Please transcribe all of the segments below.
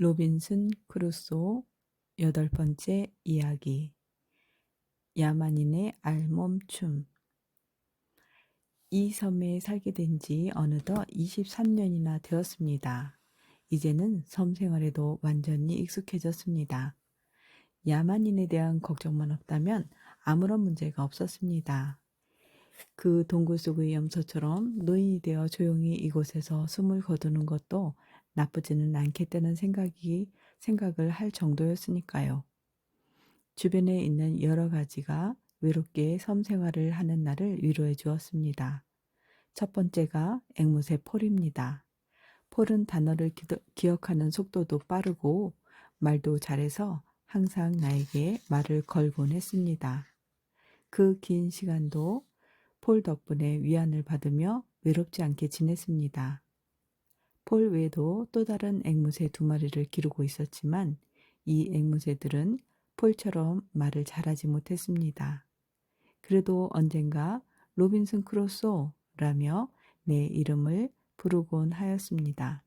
로빈슨 크루소 여덟 번째 이야기. 야만인의 알몸춤. 이 섬에 살게 된 지 어느덧 23년이나 되었습니다. 이제는 섬 생활에도 완전히 익숙해졌습니다. 야만인에 대한 걱정만 없다면 아무런 문제가 없었습니다. 그 동굴 속의 염소처럼 노인이 되어 조용히 이곳에서 숨을 거두는 것도 나쁘지는 않겠다는 생각을 할 정도였으니까요. 주변에 있는 여러 가지가 외롭게 섬 생활을 하는 나를 위로해 주었습니다. 첫 번째가 앵무새 폴입니다. 폴은 단어를 기억하는 속도도 빠르고 말도 잘해서 항상 나에게 말을 걸곤 했습니다. 그 긴 시간도 폴 덕분에 위안을 받으며 외롭지 않게 지냈습니다. 폴 외에도 또 다른 앵무새 두 마리를 기르고 있었지만 이 앵무새들은 폴처럼 말을 잘하지 못했습니다. 그래도 언젠가 로빈슨 크루소라며 내 이름을 부르곤 하였습니다.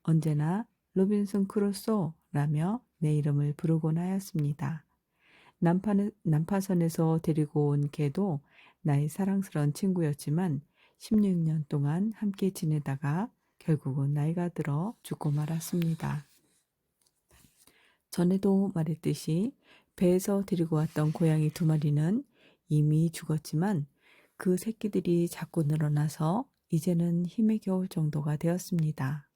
언제나 로빈슨 크루소라며 내 이름을 부르곤 하였습니다. 난파선에서 데리고 온 개도 나의 사랑스러운 친구였지만 16년 동안 함께 지내다가 결국은 나이가 들어 죽고 말았습니다. 전에도 말했듯이 배에서 데리고 왔던 고양이 두 마리는 이미 죽었지만 그 새끼들이 자꾸 늘어나서 이제는 힘에 겨울 정도가 되었습니다.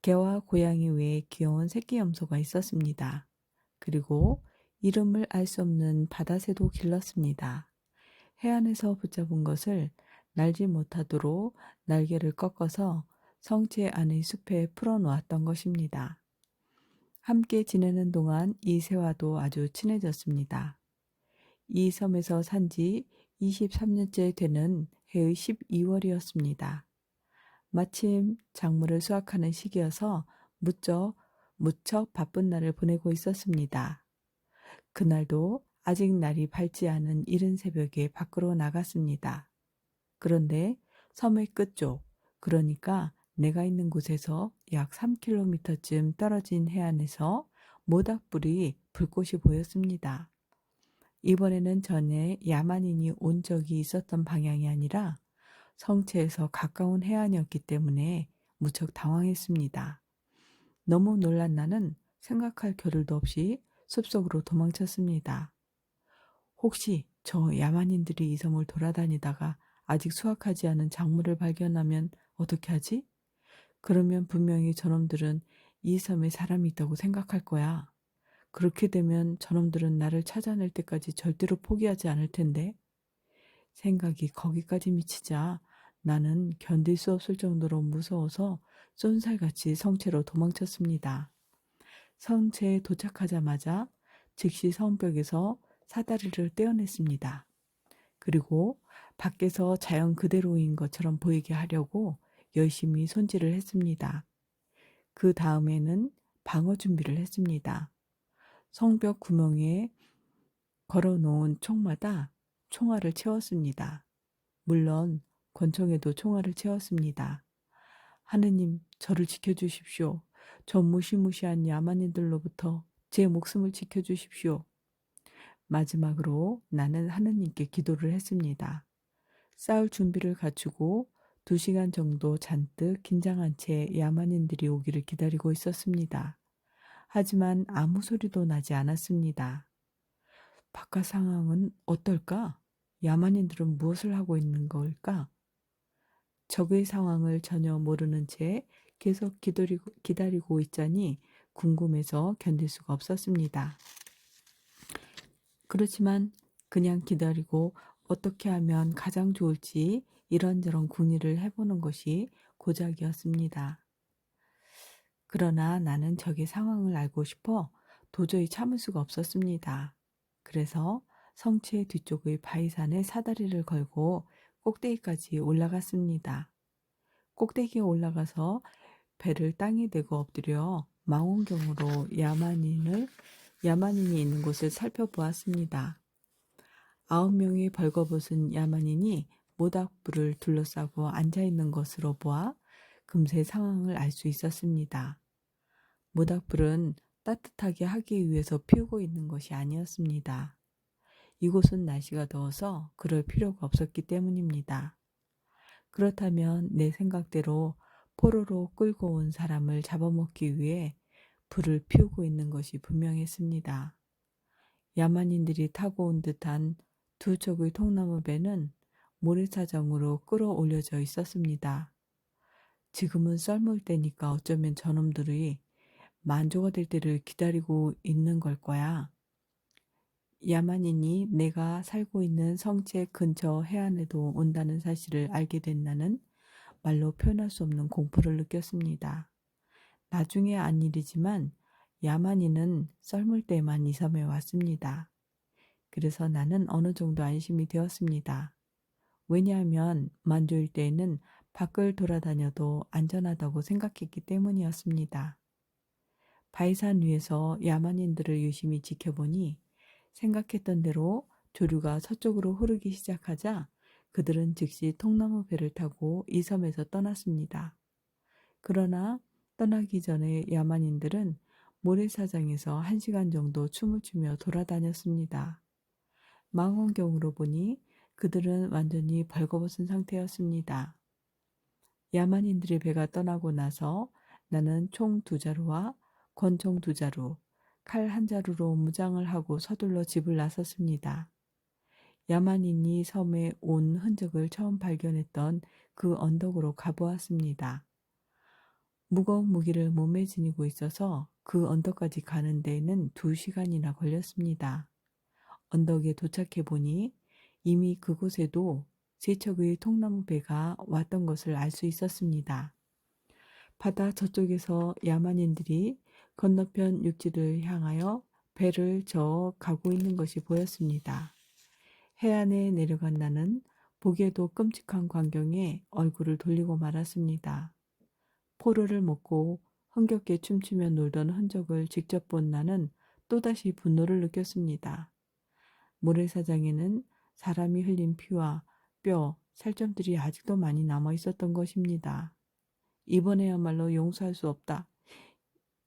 개와 고양이 외에 귀여운 새끼 염소가 있었습니다. 그리고 이름을 알 수 없는 바다새도 길렀습니다. 해안에서 붙잡은 것을 날지 못하도록 날개를 꺾어서 성체 안의 숲에 풀어놓았던 것입니다. 함께 지내는 동안 이 새와도 아주 친해졌습니다. 이 섬에서 산 지 23년째 되는 해의 12월이었습니다. 마침 작물을 수확하는 시기여서 무척 바쁜 날을 보내고 있었습니다. 그날도 아직 날이 밝지 않은 이른 새벽에 밖으로 나갔습니다. 그런데 섬의 끝쪽, 그러니까 내가 있는 곳에서 약 3km쯤 떨어진 해안에서 모닥불이 불꽃이 보였습니다. 이번에는 전에 야만인이 온 적이 있었던 방향이 아니라 성체에서 가까운 해안이었기 때문에 무척 당황했습니다. 너무 놀란 나는 생각할 겨를도 없이 숲속으로 도망쳤습니다. 혹시 저 야만인들이 이 섬을 돌아다니다가 아직 수확하지 않은 작물을 발견하면 어떻게 하지? 그러면 분명히 저놈들은 이 섬에 사람이 있다고 생각할 거야. 그렇게 되면 저놈들은 나를 찾아낼 때까지 절대로 포기하지 않을 텐데. 생각이 거기까지 미치자 나는 견딜 수 없을 정도로 무서워서 쏜살같이 성체로 도망쳤습니다. 성체에 도착하자마자 즉시 성벽에서 사다리를 떼어냈습니다. 그리고 밖에서 자연 그대로인 것처럼 보이게 하려고 열심히 손질을 했습니다. 그 다음에는 방어 준비를 했습니다. 성벽 구멍에 걸어놓은 총마다 총알을 채웠습니다. 물론 권총에도 총알을 채웠습니다. 하느님, 저를 지켜주십시오. 저 무시무시한 야만인들로부터 제 목숨을 지켜주십시오. 마지막으로 나는 하느님께 기도를 했습니다. 싸울 준비를 갖추고 2시간 정도 잔뜩 긴장한 채 야만인들이 오기를 기다리고 있었습니다. 하지만 아무 소리도 나지 않았습니다. 바깥 상황은 어떨까? 야만인들은 무엇을 하고 있는 걸까? 적의 상황을 전혀 모르는 채 계속 기다리고 있자니 궁금해서 견딜 수가 없었습니다. 그렇지만 그냥 기다리고 어떻게 하면 가장 좋을지 이런저런 궁리를 해보는 것이 고작이었습니다. 그러나 나는 적의 상황을 알고 싶어 도저히 참을 수가 없었습니다. 그래서 성체 뒤쪽의 바위산에 사다리를 걸고 꼭대기까지 올라갔습니다. 꼭대기에 올라가서 배를 땅에 대고 엎드려 망원경으로 야만인이 있는 곳을 살펴보았습니다. 9명의 벌거벗은 야만인이 모닥불을 둘러싸고 앉아있는 것으로 보아 금세 상황을 알 수 있었습니다. 모닥불은 따뜻하게 하기 위해서 피우고 있는 것이 아니었습니다. 이곳은 날씨가 더워서 그럴 필요가 없었기 때문입니다. 그렇다면 내 생각대로 포로로 끌고 온 사람을 잡아먹기 위해 불을 피우고 있는 것이 분명했습니다. 야만인들이 타고 온 듯한 두 척의 통나무 배는 모래사장으로 끌어올려져 있었습니다. 지금은 썰물 때니까 어쩌면 저놈들이 만조가 될 때를 기다리고 있는 걸 거야. 야만인이 내가 살고 있는 성체 근처 해안에도 온다는 사실을 알게 된 나는 말로 표현할 수 없는 공포를 느꼈습니다. 나중에 안 일이지만 야만인은 썰물 때만 이 섬에 왔습니다. 그래서 나는 어느 정도 안심이 되었습니다. 왜냐하면 만조일 때에는 밖을 돌아다녀도 안전하다고 생각했기 때문이었습니다. 바위산 위에서 야만인들을 유심히 지켜보니 생각했던 대로 조류가 서쪽으로 흐르기 시작하자 그들은 즉시 통나무 배를 타고 이 섬에서 떠났습니다. 그러나 떠나기 전에 야만인들은 모래사장에서 1시간 정도 춤을 추며 돌아다녔습니다. 망원경으로 보니 그들은 완전히 벌거벗은 상태였습니다. 야만인들의 배가 떠나고 나서 나는 총 2자루와 권총 2자루, 칼 1자루로 무장을 하고 서둘러 집을 나섰습니다. 야만인이 섬에 온 흔적을 처음 발견했던 그 언덕으로 가보았습니다. 무거운 무기를 몸에 지니고 있어서 그 언덕까지 가는 데에는 2시간이나 걸렸습니다. 언덕에 도착해 보니 이미 그곳에도 3척의 통나무 배가 왔던 것을 알 수 있었습니다. 바다 저쪽에서 야만인들이 건너편 육지를 향하여 배를 저어 가고 있는 것이 보였습니다. 해안에 내려간 나는 보기에도 끔찍한 광경에 얼굴을 돌리고 말았습니다. 포로를 먹고 흥겹게 춤추며 놀던 흔적을 직접 본 나는 또다시 분노를 느꼈습니다. 모래사장에는 사람이 흘린 피와 뼈, 살점들이 아직도 많이 남아 있었던 것입니다. 이번에야말로 용서할 수 없다.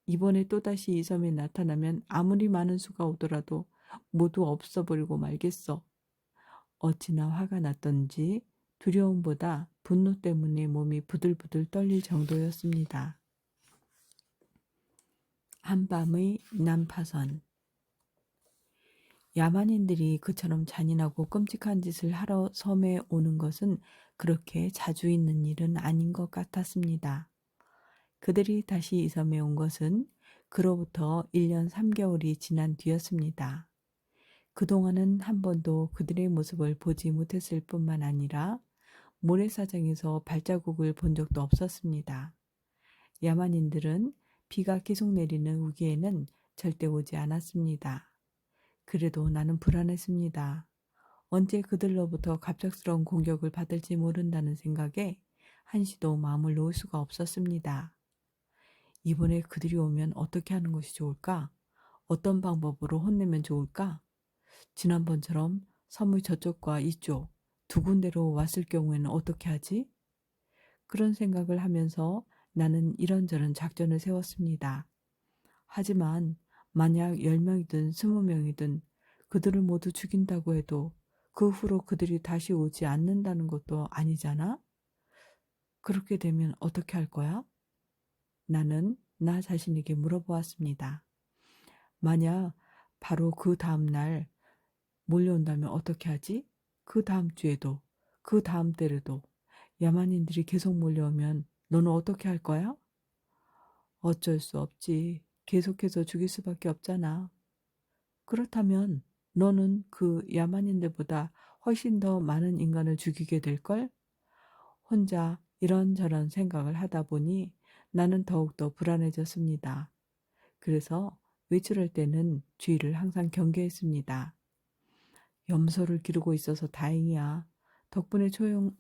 이번에 또다시 이 섬에 나타나면 아무리 많은 수가 오더라도 모두 없어버리고 말겠어. 어찌나 화가 났던지 두려움보다 분노 때문에 몸이 부들부들 떨릴 정도였습니다. 한밤의 난파선. 야만인들이 그처럼 잔인하고 끔찍한 짓을 하러 섬에 오는 것은 그렇게 자주 있는 일은 아닌 것 같았습니다. 그들이 다시 이 섬에 온 것은 그로부터 1년 3개월이 지난 뒤였습니다. 그동안은 한 번도 그들의 모습을 보지 못했을 뿐만 아니라 모래사장에서 발자국을 본 적도 없었습니다. 야만인들은 비가 계속 내리는 우기에는 절대 오지 않았습니다. 그래도 나는 불안했습니다. 언제 그들로부터 갑작스러운 공격을 받을지 모른다는 생각에 한시도 마음을 놓을 수가 없었습니다. 이번에 그들이 오면 어떻게 하는 것이 좋을까? 어떤 방법으로 혼내면 좋을까? 지난번처럼 섬의 저쪽과 이쪽 두 군데로 왔을 경우에는 어떻게 하지? 그런 생각을 하면서 나는 이런저런 작전을 세웠습니다. 하지만 만약 10명이든 20명이든 그들을 모두 죽인다고 해도 그 후로 그들이 다시 오지 않는다는 것도 아니잖아? 그렇게 되면 어떻게 할 거야? 나는 나 자신에게 물어보았습니다. 만약 바로 그 다음 날 몰려온다면 어떻게 하지? 그 다음 주에도, 그 다음 때에도 야만인들이 계속 몰려오면 너는 어떻게 할 거야? 어쩔 수 없지. 계속해서 죽일 수밖에 없잖아. 그렇다면 너는 그 야만인들보다 훨씬 더 많은 인간을 죽이게 될걸? 혼자 이런저런 생각을 하다 보니 나는 더욱더 불안해졌습니다. 그래서 외출할 때는 주의를 항상 경계했습니다. 염소를 기르고 있어서 다행이야. 덕분에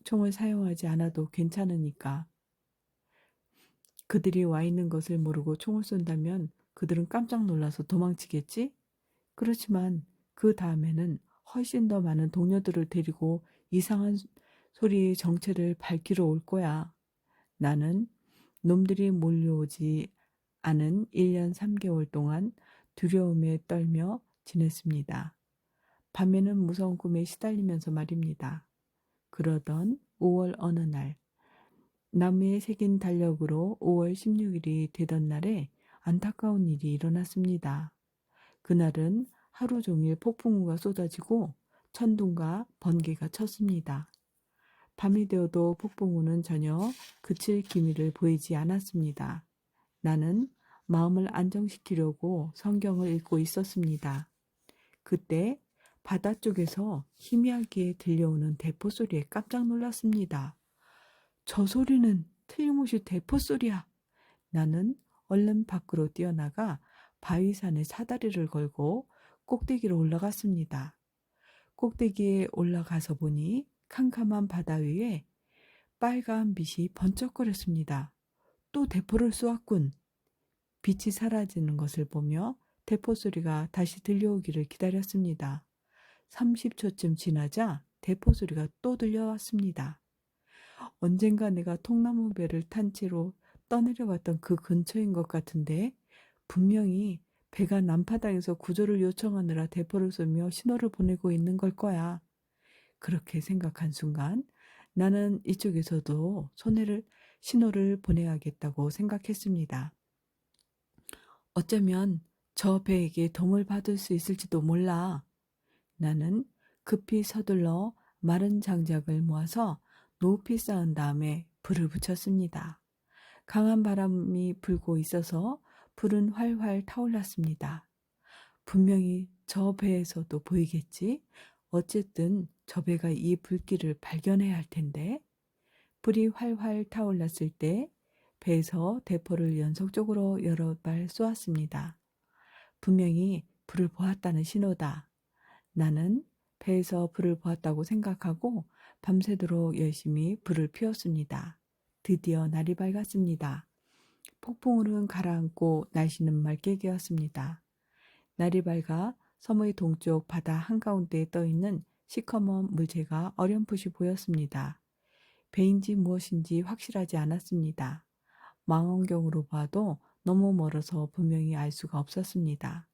총을 사용하지 않아도 괜찮으니까. 그들이 와 있는 것을 모르고 총을 쏜다면 그들은 깜짝 놀라서 도망치겠지? 그렇지만 그 다음에는 훨씬 더 많은 동료들을 데리고 이상한 소리의 정체를 밝히러 올 거야. 나는 놈들이 몰려오지 아는 1년 3개월 동안 두려움에 떨며 지냈습니다. 밤에는 무서운 꿈에 시달리면서 말입니다. 그러던 5월 어느 날, 나무에 새긴 달력으로 5월 16일이 되던 날에 안타까운 일이 일어났습니다. 그날은 하루 종일 폭풍우가 쏟아지고 천둥과 번개가 쳤습니다. 밤이 되어도 폭풍우는 전혀 그칠 기미를 보이지 않았습니다. 나는 마음을 안정시키려고 성경을 읽고 있었습니다. 그때 바다 쪽에서 희미하게 들려오는 대포 소리에 깜짝 놀랐습니다. 저 소리는 틀림없이 대포 소리야. 나는 얼른 밖으로 뛰어나가 바위산에 사다리를 걸고 꼭대기로 올라갔습니다. 꼭대기에 올라가서 보니 캄캄한 바다 위에 빨간 빛이 번쩍거렸습니다. 또 대포를 쏘았군. 빛이 사라지는 것을 보며 대포 소리가 다시 들려오기를 기다렸습니다. 30초쯤 지나자 대포 소리가 또 들려왔습니다. 언젠가 내가 통나무 배를 탄 채로 떠내려갔던 그 근처인 것 같은데 분명히 배가 남파당에서 구조를 요청하느라 대포를 쏘며 신호를 보내고 있는 걸 거야. 그렇게 생각한 순간 나는 이쪽에서도 신호를 보내야겠다고 생각했습니다. 어쩌면 저 배에게 도움을 받을 수 있을지도 몰라. 나는 급히 서둘러 마른 장작을 모아서 높이 쌓은 다음에 불을 붙였습니다. 강한 바람이 불고 있어서 불은 활활 타올랐습니다. 분명히 저 배에서도 보이겠지? 어쨌든 저 배가 이 불길을 발견해야 할 텐데. 불이 활활 타올랐을 때 배에서 대포를 연속적으로 여러 발 쏘았습니다. 분명히 불을 보았다는 신호다. 나는 배에서 불을 보았다고 생각하고 밤새도록 열심히 불을 피웠습니다. 드디어 날이 밝았습니다. 폭풍우는 가라앉고 날씨는 맑게 개었습니다. 날이 밝아 섬의 동쪽 바다 한가운데에 떠있는 시커먼 물체가 어렴풋이 보였습니다. 배인지 무엇인지 확실하지 않았습니다. 망원경으로 봐도 너무 멀어서 분명히 알 수가 없었습니다.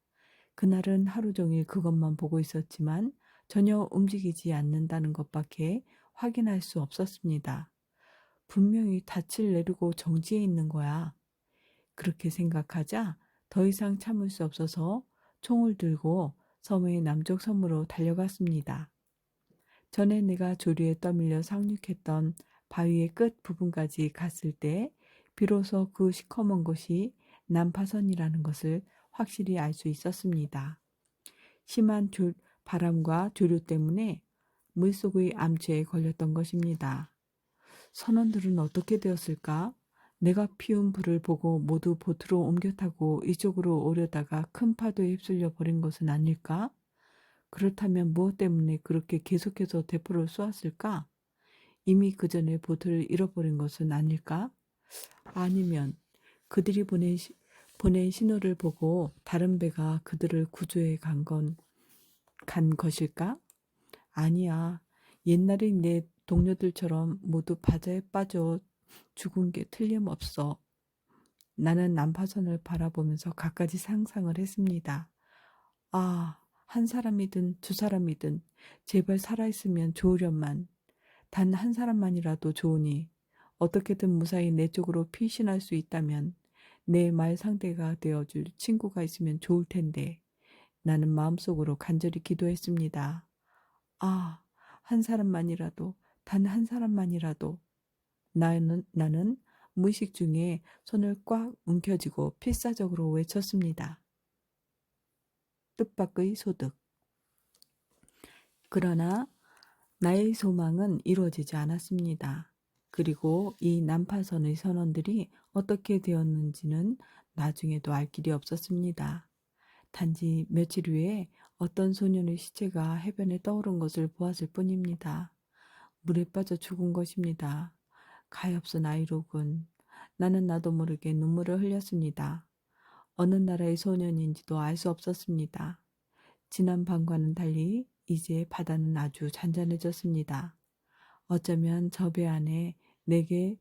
그날은 하루 종일 그것만 보고 있었지만 전혀 움직이지 않는다는 것밖에 확인할 수 없었습니다. 분명히 닻을 내리고 정지해 있는 거야. 그렇게 생각하자 더 이상 참을 수 없어서 총을 들고 섬의 남쪽 섬으로 달려갔습니다. 전에 내가 조류에 떠밀려 상륙했던 바위의 끝 부분까지 갔을 때 비로소 그 시커먼 곳이 난파선이라는 것을 확실히 알 수 있었습니다. 심한 바람과 조류 때문에 물속의 암초에 걸렸던 것입니다. 선원들은 어떻게 되었을까? 내가 피운 불을 보고 모두 보트로 옮겨 타고 이쪽으로 오려다가 큰 파도에 휩쓸려 버린 것은 아닐까? 그렇다면 무엇 때문에 그렇게 계속해서 대포를 쏘았을까? 이미 그 전에 보트를 잃어버린 것은 아닐까? 아니면 그들이 보낸 신호를 보고 다른 배가 그들을 구조해 간 것일까? 아니야. 옛날에 내 동료들처럼 모두 바다에 빠져 죽은 게 틀림없어. 나는 난파선을 바라보면서 갖가지 상상을 했습니다. 아, 한 사람이든 두 사람이든 제발 살아있으면 좋으련만. 단 한 사람만이라도 좋으니 어떻게든 무사히 내 쪽으로 피신할 수 있다면 내 말 상대가 되어줄 친구가 있으면 좋을 텐데 나는 마음속으로 간절히 기도했습니다. 아, 한 사람만이라도, 단 한 사람만이라도. 나는 무의식 중에 손을 꽉 움켜쥐고 필사적으로 외쳤습니다. 뜻밖의 소득. 그러나 나의 소망은 이루어지지 않았습니다. 그리고 이 난파선의 선원들이 어떻게 되었는지는 나중에도 알 길이 없었습니다. 단지 며칠 후에 어떤 소년의 시체가 해변에 떠오른 것을 보았을 뿐입니다. 물에 빠져 죽은 것입니다. 가엾은 아이로군. 나는 나도 모르게 눈물을 흘렸습니다. 어느 나라의 소년인지도 알 수 없었습니다. 지난 밤과는 달리 이제 바다는 아주 잔잔해졌습니다. 어쩌면 저 배 안에 내게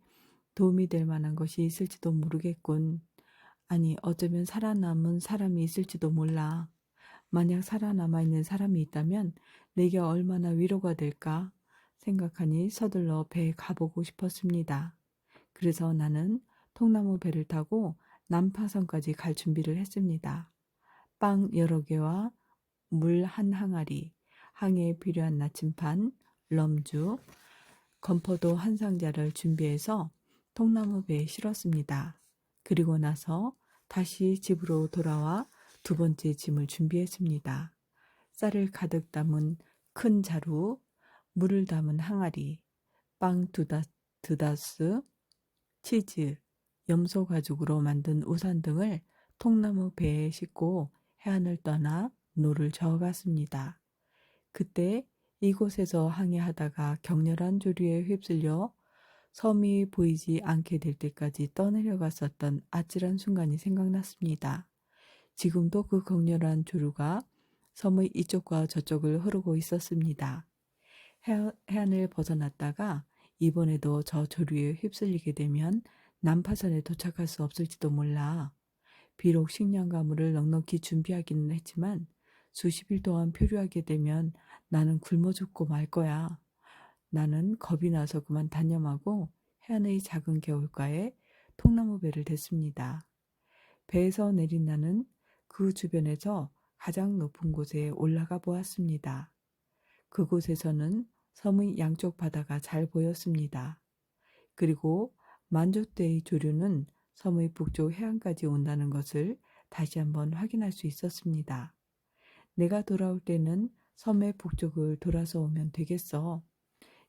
도움이 될 만한 것이 있을지도 모르겠군. 아니, 어쩌면 살아남은 사람이 있을지도 몰라. 만약 살아남아 있는 사람이 있다면 내게 얼마나 위로가 될까 생각하니 서둘러 배에 가보고 싶었습니다. 그래서 나는 통나무 배를 타고 남파선까지 갈 준비를 했습니다. 빵 여러 개와 물 한 항아리, 항해에 필요한 나침반, 럼주, 건포도 한 상자를 준비해서 통나무 배에 실었습니다. 그리고 나서 다시 집으로 돌아와 두 번째 짐을 준비했습니다. 쌀을 가득 담은 큰 자루, 물을 담은 항아리, 빵 두다스, 치즈, 염소 가죽으로 만든 우산 등을 통나무 배에 싣고 해안을 떠나 노를 저어갔습니다. 그때 이곳에서 항해하다가 격렬한 조류에 휩쓸려 섬이 보이지 않게 될 때까지 떠내려갔었던 아찔한 순간이 생각났습니다. 지금도 그 격렬한 조류가 섬의 이쪽과 저쪽을 흐르고 있었습니다. 해안을 벗어났다가 이번에도 저 조류에 휩쓸리게 되면 남파선에 도착할 수 없을지도 몰라. 비록 식량과 물을 넉넉히 준비하기는 했지만 수십 일 동안 표류하게 되면 나는 굶어 죽고 말 거야. 나는 겁이 나서 그만 단념하고 해안의 작은 개울가에 통나무 배를 댔습니다. 배에서 내린 나는 그 주변에서 가장 높은 곳에 올라가 보았습니다. 그곳에서는 섬의 양쪽 바다가 잘 보였습니다. 그리고 만조대의 조류는 섬의 북쪽 해안까지 온다는 것을 다시 한번 확인할 수 있었습니다. 내가 돌아올 때는 섬의 북쪽을 돌아서 오면 되겠어.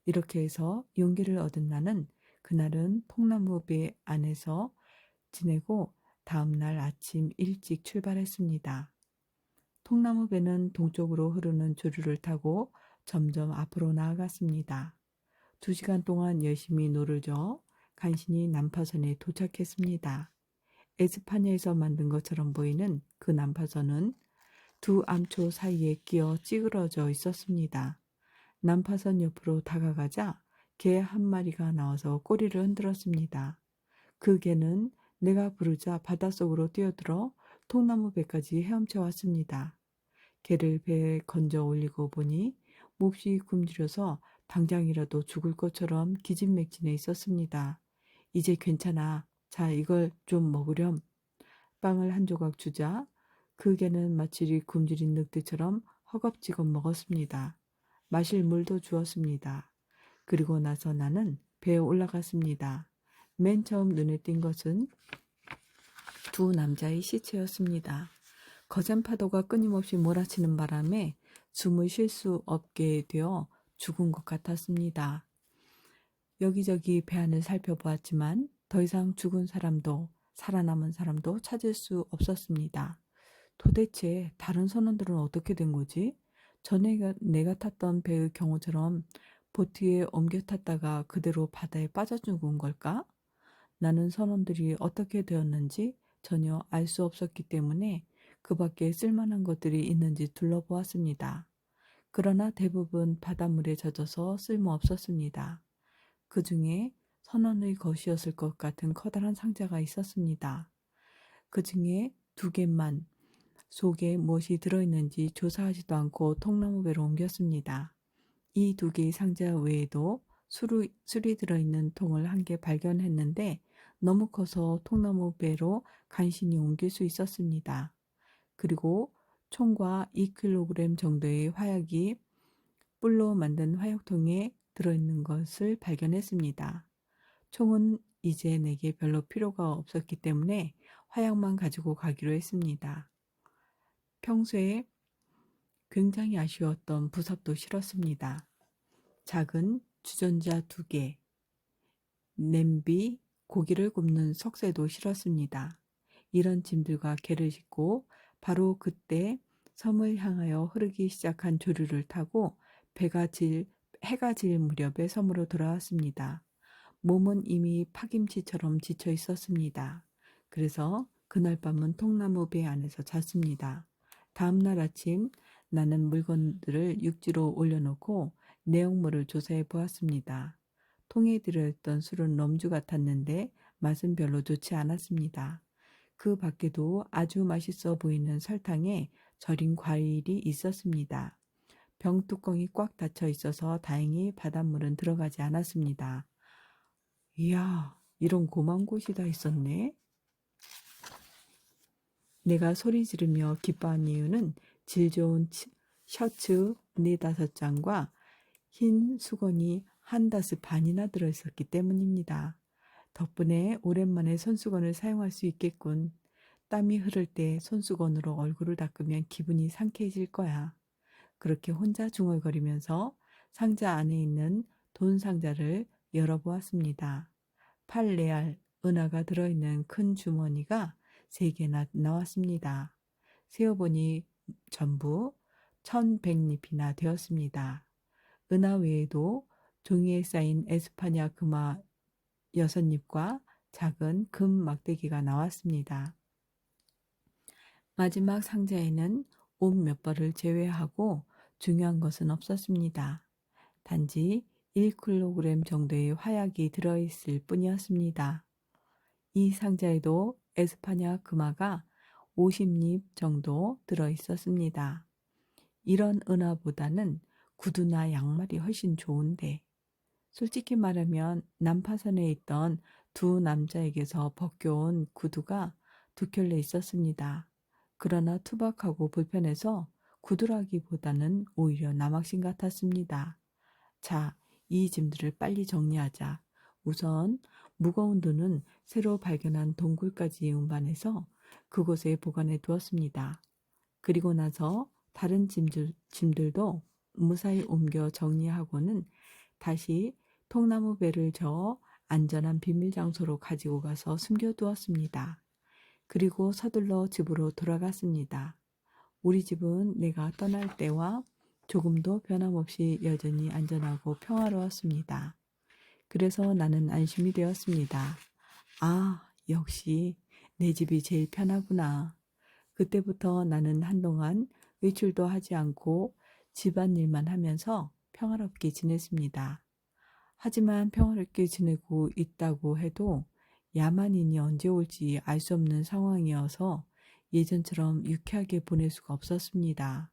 이렇게 해서 용기를 얻은 나는 그날은 통나무배 안에서 지내고 다음날 아침 일찍 출발했습니다. 통나무배는 동쪽으로 흐르는 조류를 타고 점점 앞으로 나아갔습니다. 2시간 동안 열심히 노를 저어 간신히 남파선에 도착했습니다. 에스파냐에서 만든 것처럼 보이는 그 남파선은 두 암초 사이에 끼어 찌그러져 있었습니다. 남파선 옆으로 다가가자 개 한 마리가 나와서 꼬리를 흔들었습니다. 그 개는 내가 부르자 바닷속으로 뛰어들어 통나무 배까지 헤엄쳐 왔습니다. 개를 배에 건져 올리고 보니 몹시 굶주려서 당장이라도 죽을 것처럼 기진맥진해 있었습니다. 이제 괜찮아. 자, 이걸 좀 먹으렴. 빵을 한 조각 주자 그 개는 마치 굶주린 늑대처럼 허겁지겁 먹었습니다. 마실 물도 주었습니다. 그리고 나서 나는 배에 올라갔습니다. 맨 처음 눈에 띈 것은 두 남자의 시체였습니다. 거센 파도가 끊임없이 몰아치는 바람에 숨을 쉴 수 없게 되어 죽은 것 같았습니다. 여기저기 배 안을 살펴보았지만 더 이상 죽은 사람도 살아남은 사람도 찾을 수 없었습니다. 도대체 다른 선원들은 어떻게 된 거지? 전에 내가 탔던 배의 경우처럼 보트에 옮겨 탔다가 그대로 바다에 빠져 죽은 걸까? 나는 선원들이 어떻게 되었는지 전혀 알 수 없었기 때문에 그 밖에 쓸만한 것들이 있는지 둘러보았습니다. 그러나 대부분 바닷물에 젖어서 쓸모없었습니다. 그 중에 선원의 것이었을 것 같은 커다란 상자가 있었습니다. 그 중에 2개만 속에 무엇이 들어있는지 조사하지도 않고 통나무배로 옮겼습니다. 이 2개의 상자 외에도 술이 들어있는 통을 1개 발견했는데 너무 커서 통나무배로 간신히 옮길 수 있었습니다. 그리고 총과 2kg 정도의 화약이 뿔로 만든 화약통에 들어있는 것을 발견했습니다. 총은 이제 내게 별로 필요가 없었기 때문에 화약만 가지고 가기로 했습니다. 평소에 굉장히 아쉬웠던 부삽도 실었습니다. 작은 주전자 2개, 냄비, 고기를 굽는 석쇠도 실었습니다. 이런 짐들과 개를 싣고 바로 그때 섬을 향하여 흐르기 시작한 조류를 타고 해가 질 무렵에 섬으로 돌아왔습니다. 몸은 이미 파김치처럼 지쳐 있었습니다. 그래서 그날 밤은 통나무 배 안에서 잤습니다. 다음날 아침 나는 물건들을 육지로 올려놓고 내용물을 조사해 보았습니다. 통에 들어있던 술은 럼주 같았는데 맛은 별로 좋지 않았습니다. 그 밖에도 아주 맛있어 보이는 설탕에 절인 과일이 있었습니다. 병뚜껑이 꽉 닫혀 있어서 다행히 바닷물은 들어가지 않았습니다. 이야, 이런 고마운 곳이 다 있었네. 내가 소리 지르며 기뻐한 이유는 질 좋은 셔츠 4~5장과 흰 수건이 1다스 반이나 들어있었기 때문입니다. 덕분에 오랜만에 손수건을 사용할 수 있겠군. 땀이 흐를 때 손수건으로 얼굴을 닦으면 기분이 상쾌해질 거야. 그렇게 혼자 중얼거리면서 상자 안에 있는 돈 상자를 열어보았습니다. 8레알 은하가 들어있는 큰 주머니가 3개나 나왔습니다. 세어보니 전부 1100립이나 되었습니다. 은하 외에도 종이에 쌓인 에스파냐 금화 6잎과 작은 금 막대기가 나왔습니다. 마지막 상자에는 옷 몇 벌을 제외하고 중요한 것은 없었습니다. 단지 1kg 정도의 화약이 들어있을 뿐이었습니다. 이 상자에도 에스파냐 금화가 50립 정도 들어있었습니다. 이런 은하보다는 구두나 양말이 훨씬 좋은데, 솔직히 말하면 난파선에 있던 두 남자에게서 벗겨온 구두가 2켤레 있었습니다. 그러나 투박하고 불편해서 구두라기보다는 오히려 남학신 같았습니다. 자, 이 짐들을 빨리 정리하자. 우선 무거운 돈은 새로 발견한 동굴까지 운반해서 그곳에 보관해 두었습니다. 그리고 나서 다른 짐들도 무사히 옮겨 정리하고는 다시 통나무 배를 저어 안전한 비밀 장소로 가지고 가서 숨겨두었습니다. 그리고 서둘러 집으로 돌아갔습니다. 우리 집은 내가 떠날 때와 조금도 변함없이 여전히 안전하고 평화로웠습니다. 그래서 나는 안심이 되었습니다. 아, 역시 내 집이 제일 편하구나. 그때부터 나는 한동안 외출도 하지 않고 집안일만 하면서 평화롭게 지냈습니다. 하지만 평화롭게 지내고 있다고 해도 야만인이 언제 올지 알 수 없는 상황이어서 예전처럼 유쾌하게 보낼 수가 없었습니다.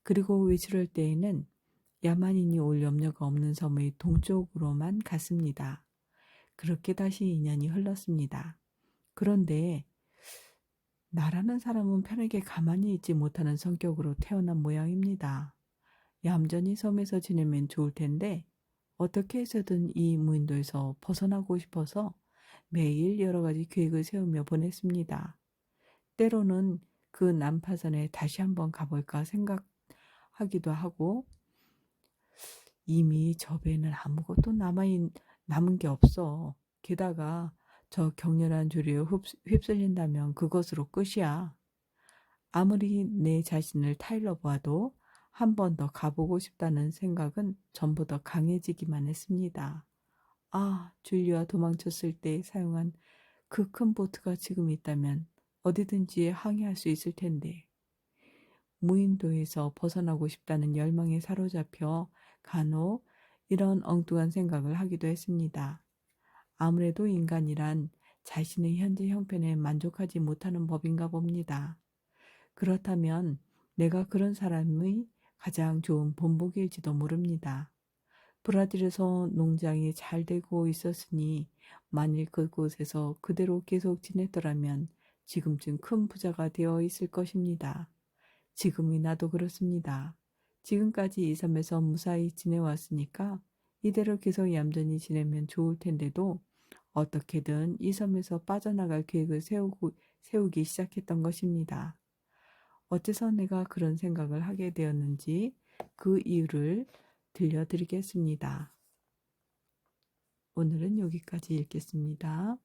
그리고 외출할 때에는 야만인이 올 염려가 없는 섬의 동쪽으로만 갔습니다. 그렇게 다시 2년이 흘렀습니다. 그런데 나라는 사람은 편하게 가만히 있지 못하는 성격으로 태어난 모양입니다. 얌전히 섬에서 지내면 좋을 텐데 어떻게 해서든 이 무인도에서 벗어나고 싶어서 매일 여러 가지 계획을 세우며 보냈습니다. 때로는 그 난파선에 다시 한번 가볼까 생각하기도 하고, 이미 저 배에는 아무것도 남은 게 없어. 게다가 저 격렬한 조류에 휩쓸린다면 그것으로 끝이야. 아무리 내 자신을 타일러 보아도 한 번 더 가보고 싶다는 생각은 전부 더 강해지기만 했습니다. 아, 줄리와 도망쳤을 때 사용한 그 큰 보트가 지금 있다면 어디든지 항해할 수 있을 텐데. 무인도에서 벗어나고 싶다는 열망에 사로잡혀 간혹 이런 엉뚱한 생각을 하기도 했습니다. 아무래도 인간이란 자신의 현재 형편에 만족하지 못하는 법인가 봅니다. 그렇다면 내가 그런 사람의 가장 좋은 본보기일지도 모릅니다. 브라질에서 농장이 잘 되고 있었으니 만일 그곳에서 그대로 계속 지냈더라면 지금쯤 큰 부자가 되어 있을 것입니다. 지금이 나도 그렇습니다. 지금까지 이 섬에서 무사히 지내왔으니까 이대로 계속 얌전히 지내면 좋을 텐데도 어떻게든 이 섬에서 빠져나갈 계획을 세우기 시작했던 것입니다. 어째서 내가 그런 생각을 하게 되었는지 그 이유를 들려드리겠습니다. 오늘은 여기까지 읽겠습니다.